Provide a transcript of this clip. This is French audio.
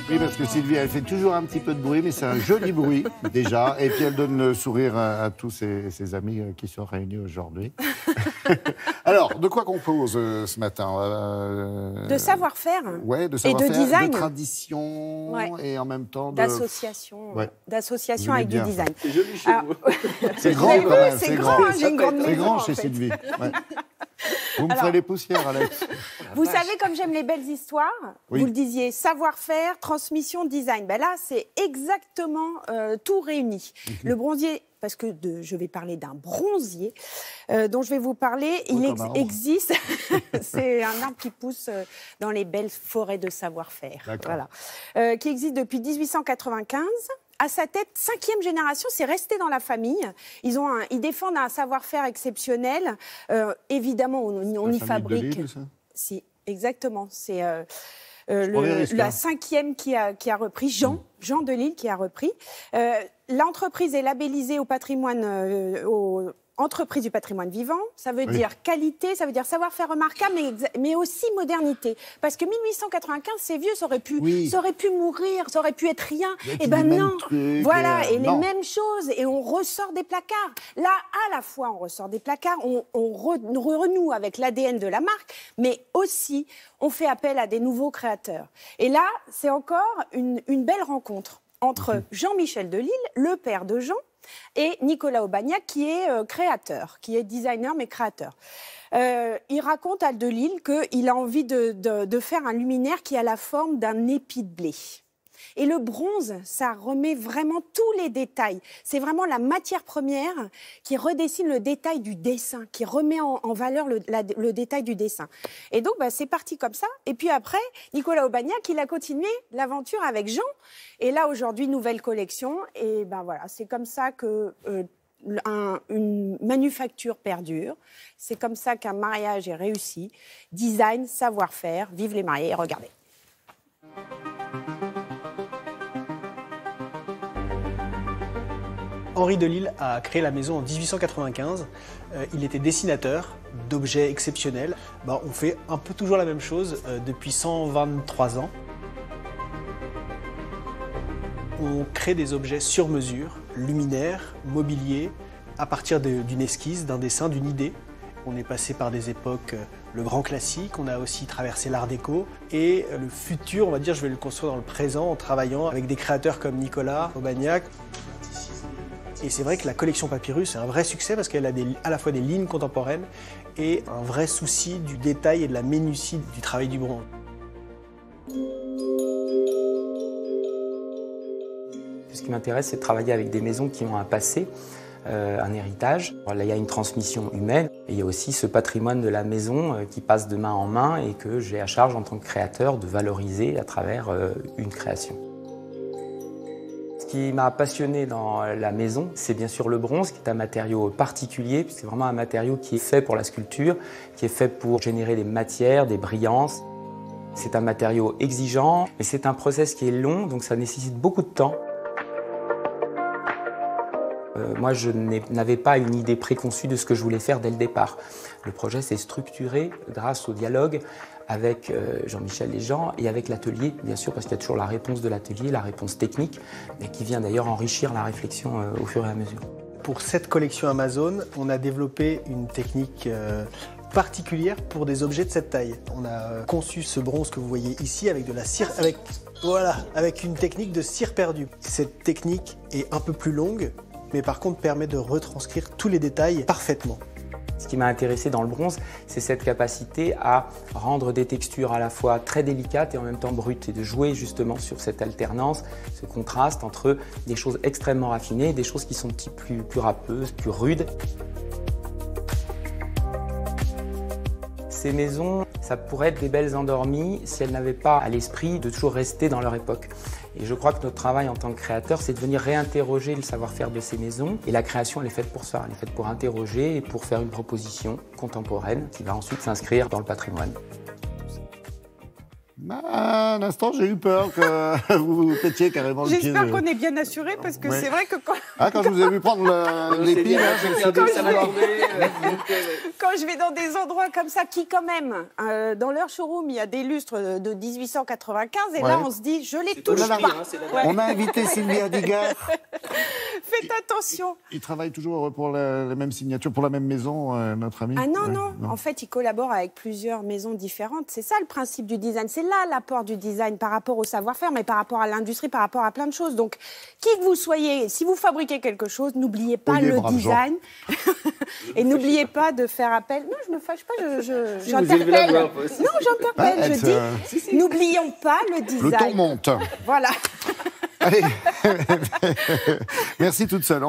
Oui, parce que Sylvie, elle fait toujours un petit peu de bruit, mais c'est un joli bruit, déjà. Et puis, elle donne le sourire à tous ses amis qui sont réunis aujourd'hui. Alors, de quoi qu'on cause ce matin De savoir-faire. Ouais, de savoir-faire, et de design. de tradition, ouais. Et en même temps d'association, ouais. D'association avec du design. C'est joli chez vous. C'est grand quand même. C'est grand, hein, j'ai une grande maison. C'est grand chez Sylvie. Ouais. Vous me ferez les poussières, Alex. Vous savez, comme j'aime les belles histoires, oui. Vous le disiez, savoir-faire, transmission, design. Ben là, c'est exactement tout réuni. Le bronzier, parce que je vais parler d'un bronzier dont je vais vous parler. Il existe, c'est un arbre qui pousse dans les belles forêts de savoir-faire. Voilà. Qui existe depuis 1895. À sa tête, 5e génération, c'est resté dans la famille. Ils défendent un savoir-faire exceptionnel. Évidemment, on y fabrique. De Lille, ça ? Si, exactement. C'est la 5e qui a repris, Jean de Lille qui a repris. L'entreprise est labellisée au patrimoine, entreprise du patrimoine vivant, ça veut dire qualité, ça veut dire savoir-faire remarquable, mais aussi modernité. Parce que 1895, c'est vieux, ça aurait pu mourir, ça aurait pu être rien. Et ben non, voilà, et les mêmes choses, et on ressort des placards. Là, à la fois, on ressort des placards, on renoue avec l'ADN de la marque, mais aussi, on fait appel à des nouveaux créateurs. Et là, c'est encore une belle rencontre entre Jean-Michel de Lille, le père de Jean, et Nicolas Aubagnac, qui est créateur, qui est designer, mais créateur. Il raconte à de Lille qu'il a envie de faire un luminaire qui a la forme d'un épi de blé. Et le bronze, ça remet vraiment tous les détails. C'est vraiment la matière première qui redessine le détail du dessin, qui remet en valeur le détail du dessin. Et donc, c'est parti comme ça. Et puis après, Nicolas Aubagnac, il a continué l'aventure avec Jean. Et là, aujourd'hui, nouvelle collection. Et voilà, c'est comme ça que une manufacture perdure. C'est comme ça qu'un mariage est réussi. Design, savoir-faire, vive les mariés. Et regardez. Henri de Lille a créé la maison en 1895. Il était dessinateur d'objets exceptionnels. On fait un peu toujours la même chose depuis 123 ans. On crée des objets sur mesure, luminaires, mobiliers, à partir d'une esquisse, d'un dessin, d'une idée. On est passé par des époques, le grand classique, on a aussi traversé l'art déco. Et le futur, on va dire, je vais le construire dans le présent en travaillant avec des créateurs comme Nicolas Aubagnac. Et c'est vrai que la collection Papyrus est un vrai succès parce qu'elle a à la fois des lignes contemporaines et un vrai souci du détail et de la minutie du travail du bronze. Ce qui m'intéresse, c'est de travailler avec des maisons qui ont un passé, un héritage. Là, il y a une transmission humaine et il y a aussi ce patrimoine de la maison qui passe de main en main et que j'ai à charge en tant que créateur de valoriser à travers une création. Ce qui m'a passionné dans la maison, c'est bien sûr le bronze, qui est un matériau particulier, c'est vraiment un matériau qui est fait pour la sculpture, qui est fait pour générer des matières, des brillances. C'est un matériau exigeant, mais c'est un process qui est long, donc ça nécessite beaucoup de temps. Moi, je n'avais pas une idée préconçue de ce que je voulais faire dès le départ. Le projet s'est structuré grâce au dialogue avec Jean-Michel et Jean et avec l'atelier, bien sûr, parce qu'il y a toujours la réponse de l'atelier, la réponse technique, mais qui vient d'ailleurs enrichir la réflexion au fur et à mesure. Pour cette collection Amazon, on a développé une technique particulière pour des objets de cette taille. On a conçu ce bronze que vous voyez ici avec de la cire, avec une technique de cire perdue. Cette technique est un peu plus longue, mais par contre permet de retranscrire tous les détails parfaitement. Ce qui m'a intéressé dans le bronze, c'est cette capacité à rendre des textures à la fois très délicates et en même temps brutes, et de jouer justement sur cette alternance, ce contraste entre des choses extrêmement raffinées et des choses qui sont plus râpeuses, plus rudes. Ces maisons, ça pourrait être des belles endormies si elles n'avaient pas à l'esprit de toujours rester dans leur époque. Et je crois que notre travail en tant que créateur, c'est de venir réinterroger le savoir-faire de ces maisons. Et la création, elle est faite pour ça. Elle est faite pour interroger et pour faire une proposition contemporaine qui va ensuite s'inscrire dans le patrimoine. Un instant, j'ai eu peur que vous pétiez carrément le pied. J'espère qu'on est bien assuré parce que c'est vrai que quand... quand je vous ai vu prendre l'épi, quand je vais dans des endroits comme ça, qui quand même, dans leur showroom, il y a des lustres de 1895, et là, on se dit, je les touche pas. On a invité Sylvia Digard. Faites attention. Il travaille toujours pour la même signature, pour la même maison, notre ami? Ah non, non. En fait, il collabore avec plusieurs maisons différentes. C'est ça le principe du design. C'est là l'apport du design par rapport au savoir-faire, mais par rapport à l'industrie, par rapport à plein de choses. Donc, qui que vous soyez, si vous fabriquez quelque chose, n'oubliez pas le design. Et n'oubliez pas de faire appel. Non, je ne me fâche pas, j'interpelle. Non, j'interpelle. Je dis, n'oublions pas le design. Le ton monte. Voilà. Allez. Merci toute seule.